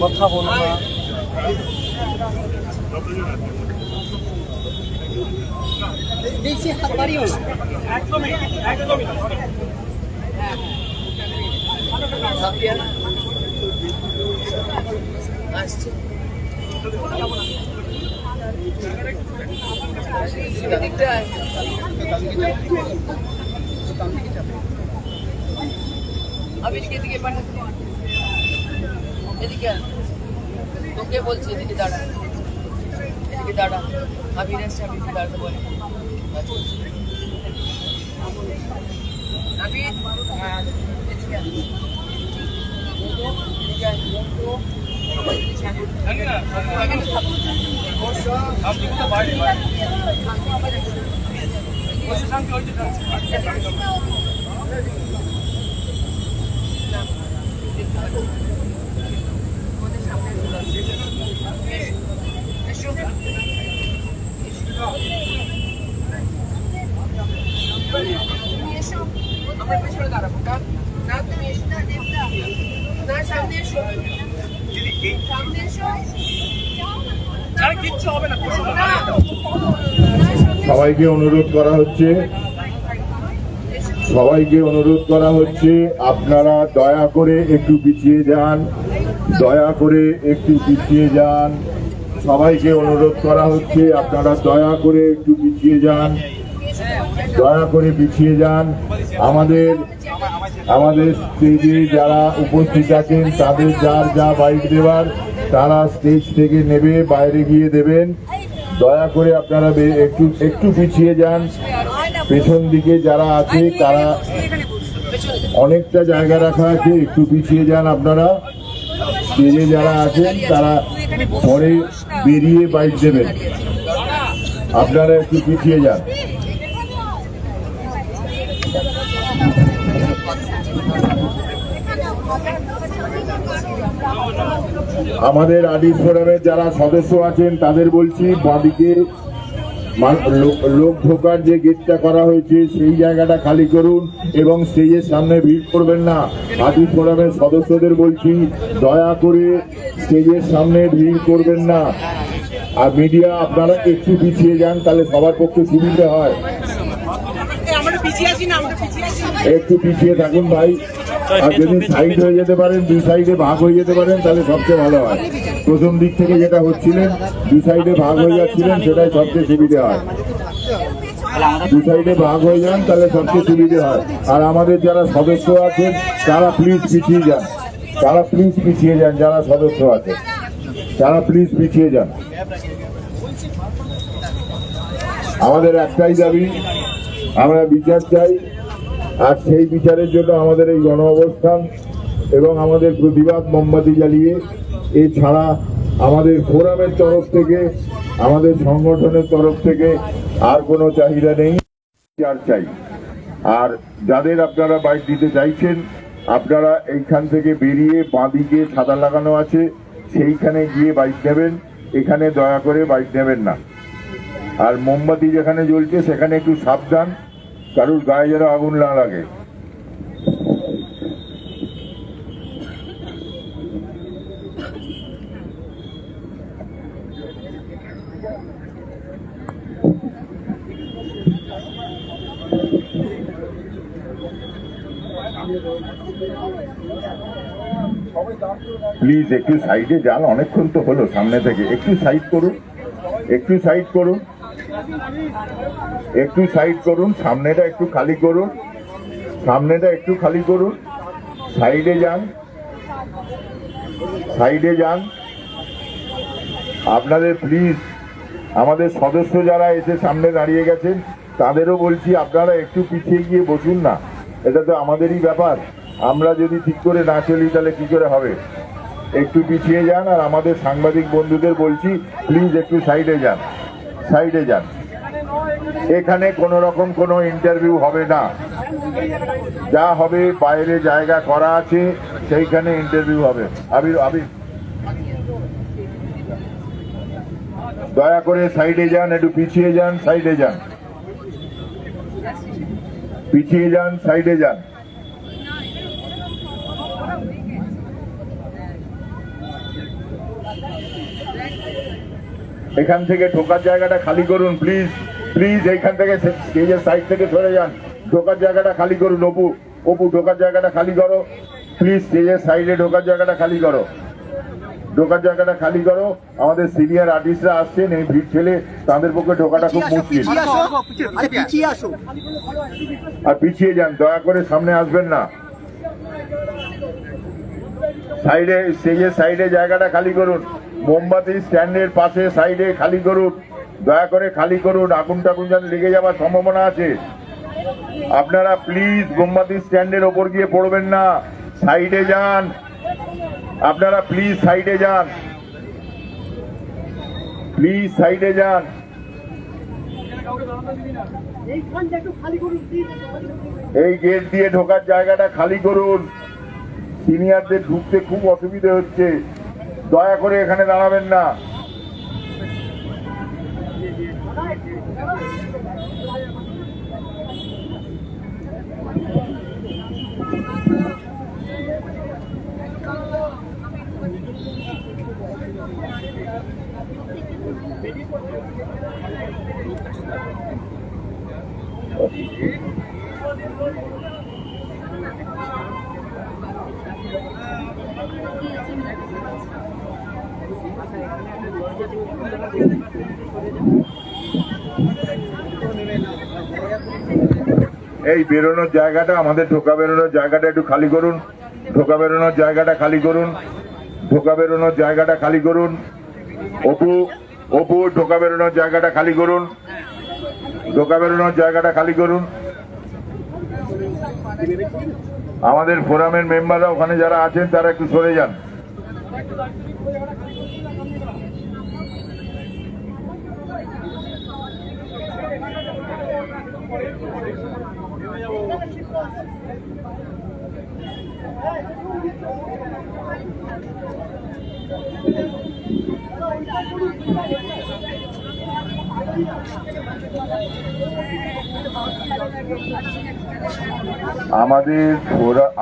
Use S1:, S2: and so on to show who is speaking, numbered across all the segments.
S1: কথা বলো না, বেশি হাত বাড়িও না, একদমই একদমই আসছে। তোকে বলছি এদিকে দাঁড়া, এদিকে দাঁড়া। আবির এসছে, আবির দাঁড়াতে বলে। আবির আপনি কোথাও বাইরে আমরা পেছনে দাঁড়াবো। না তুমি এসো, না সামনে এসো, সামনে এসো। কিচ্ছু হবে না।
S2: সবাইকে অনুরোধ করা হচ্ছে আপনারা দয়া করে একটু পিছিয়ে যান, দয়া করে একটু পিছিয়ে যান। সবাইকে অনুরোধ করা হচ্ছে আপনারা দয়া করে একটু পিছিয়ে যান, দয়া করে পিছিয়ে যান। আমাদের স্টেজে যারা উপস্থিত আছেন তাদের যার যা বাইক দেওয়ার তারা স্টেজ থেকে নেবে, বাইরে গিয়ে দেবেন। দয়া করে আপনারা একটু পিছিয়ে যান। পেছন দিকে যারা আছে তারা অনেকটা জায়গা রাখা আছে, একটু পিছিয়ে যান আপনারা। স্টেজে যারা আছেন তারা পরে বেরিয়ে বাইক দেবেন, আপনারা একটু পিছিয়ে যান। আমাদের আদিস ফোরামের যারা সদস্য আছেন তাদের বলছি, বাঁদিকে লোক ঢোকার যে গেটটা করা হয়েছে সেই জায়গাটা খালি করুন এবং স্টেজের সামনে ভিড় করবেন না। আদিস ফোরামের সদস্যদের বলছি দয়া করে স্টেজের সামনে ভিড় করবেন না। আর মিডিয়া আপনারা একটু পিছিয়ে যান, তাহলে সবার পক্ষে সুবিধা হয়। একটু পিছিয়ে থাকুন ভাই। আর যদি সাইড হয়ে যেতে পারেন, দুই সাইডে ভাগ হয়ে যেতে পারেন তাহলে সবচেয়ে ভালো হয়। প্রথম দিক থেকে যেটা হচ্ছিলেন দুই সাইডে ভাগ হয়ে যাচ্ছিলেন, সেটাই সবচেয়ে সুবিধে হয়। দু সাইডে ভাগ হয়ে যান তাহলে সবচেয়ে সুবিধে হয়। আর আমাদের যারা সদস্য আছেন তারা প্লিজ পিছিয়ে যান, তারা প্লিজ পিছিয়ে যান। যারা সদস্য আছেন তারা প্লিজ পিছিয়ে যান। আমাদের একটাই দাবি, আমরা বিচার চাই। আর সেই বিচারের জন্য আমাদের এই গণ অবস্থান এবং আমাদের প্রতিবাদ মোমবাতি জ্বালিয়ে, এছাড়া আমাদের ফোরামের তরফ থেকে, আমাদের সংগঠনের তরফ থেকে আর কোনো চাহিদা নেই, বিচার চাই। আর যাদের আপনারা বাইক দিতে চাইছেন আপনারা এইখান থেকে বেরিয়ে বাঁদিকে ছাতা লাগানো আছে সেইখানে গিয়ে বাইক নেবেন, এখানে দয়া করে বাইক নেবেন না। আর মোমবাতি যেখানে জ্বলছে সেখানে একটু সাবধান, কারুর গায়ে যেন আগুন না লাগে। প্লিজ একটু সাইডে যান, অনেকক্ষণ তো হলো সামনে থেকে, একটু সাইড করুন, একটু সাইড করুন, একটু সাইড করুন, সামনেটা একটু খালি করুন, সামনেটা একটু খালি করুন, সাইডে যান, সাইডে যান। আপনাদের প্লিজ আমাদের সদস্য যারা এসে সামনে দাঁড়িয়ে গেছেন তাদেরও বলছি আপনারা একটু পিছিয়ে গিয়ে বসুন না, এটা তো আমাদেরই ব্যাপার, আমরা যদি ঠিক করে না চলি তাহলে কি করে হবে। একটু পিছিয়ে যান। আর আমাদের সাংবাদিক বন্ধুদের বলছি প্লিজ একটু সাইডে যান, সাইডে যান। এখানে কোনো রকম কোনো ইন্টারভিউ হবে না, যা হবে বাইরে জায়গা করা আছে সেইখানে ইন্টারভিউ হবে। আবির আবির দয়া করে সাইডে যান, একটু পিছিয়ে যান, সাইডে যান, পিছিয়ে যান, সাইডে যান। এখান থেকে ঢোকার জায়গাটা খালি করুন প্লিজ, প্লিজ এইখান থেকে স্টেজের সাইড থেকে সরে যান, ঢোকার জায়গাটা খালি করুন। অপু অপু ঢোকার জায়গাটা খালি করো প্লিজ, স্টেজের সাইডে ঢোকার জায়গাটা খালি করো, ঢোকার জায়গাটা খালি করো। আমাদের সিনিয়র আর্টিস্টরা আসছেন, এই ভিড় ঠেলে তাদের পক্ষে ঢোকাটা খুব মুশকিল। আর পিছিয়ে যান, দয়া করে সামনে আসবেন না, সাইডে স্টেজের সাইডে জায়গাটা খালি করুন। মোমবাতি স্ট্যান্ডের পাশে সাইডে খালি করুন, দয়া করে খালি করুন, আগুন টাগুন যেন লেগে যাওয়ার সম্ভাবনা আছে। আপনারা প্লিজ মোমবাতি স্ট্যান্ডের ওপর গিয়ে পড়বেন না, সাইডে যান, আপনারা প্লিজ সাইডে যান, প্লিজ সাইডে যান। এই গেট দিয়ে ঢোকার জায়গাটা খালি করুন, সিনিয়রদের ঢুকতে খুব অসুবিধা হচ্ছে, দয়া করে এখানে দাঁড়াবেন না। এই বেরোনোর জায়গাটা, আমাদের ঢোকা বেরোনোর জায়গাটা একটু খালি করুন, ঢোকা বেরোনোর জায়গাটা খালি করুন, ঢোকা বেরোনোর জায়গাটা খালি করুন। অপু অপু ঢোকা বেরোনোর জায়গাটা খালি করুন, ঢোকা বেরোনোর জায়গাটা খালি করুন। আমাদের ফোরামের মেম্বাররা ওখানে যারা আছেন তারা একটু সরে যান।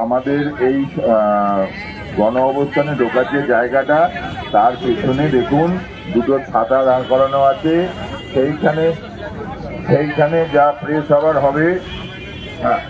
S2: আমাদের এই গণ অবস্থানে ঢোকার যে জায়গাটা, তার পেছনে দেখুন দুটো ছাতা দাঁড় করানো আছে, সেইখানে যা প্রেস আবার হবে। হ্যাঁ।